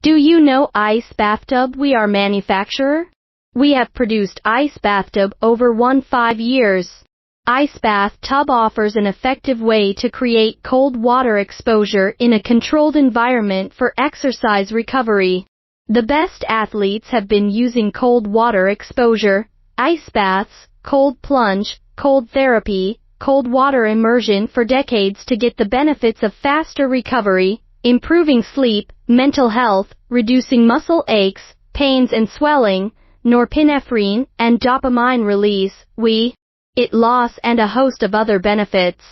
Do you know Ice Bathtub? We are manufacturer. We have produced Ice Bathtub over 15 years. Ice Bathtub offers an effective way to create cold water exposure in a controlled environment for exercise recovery. The best athletes have been using cold water exposure, ice baths, cold plunge, cold therapy, cold water immersion for decades to get the benefits of faster recovery, improving sleep, mental health, reducing muscle aches, pains and swelling, norepinephrine and dopamine release, weight loss and a host of other benefits.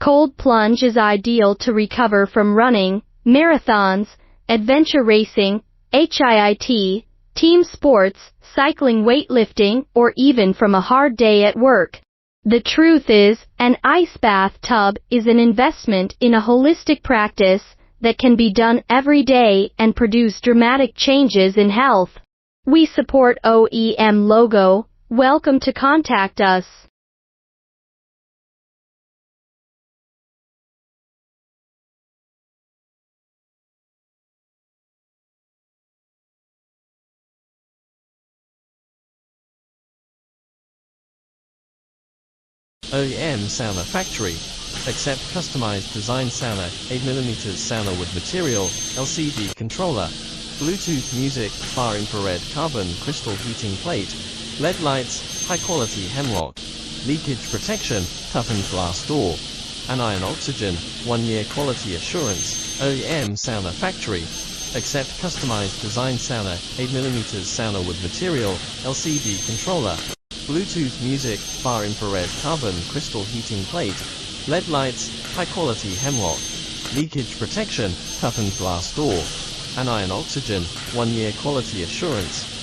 Cold plunge is ideal to recover from running, marathons, adventure racing, HIIT, team sports, cycling, weightlifting, or even from a hard day at work. The truth is, an ice bathtub is an investment in a holistic practice that can be done every day and produce dramatic changes in health. We support OEM logo. Welcome to contact us. OEM Sauna Factory. Accept customized design sauna, 8mm sauna with material, LCD controller, Bluetooth music, far infrared carbon crystal heating plate, LED lights, high quality hemlock, leakage protection, toughened glass door, anion oxygen, 1-year quality assurance. OEM Sauna Factory. Accept customized design sauna, 8mm sauna with material, LCD controller, Bluetooth music, far infrared carbon crystal heating plate, LED lights, high quality hemlock, leakage protection, toughened glass door, anion oxygen, 1-year quality assurance.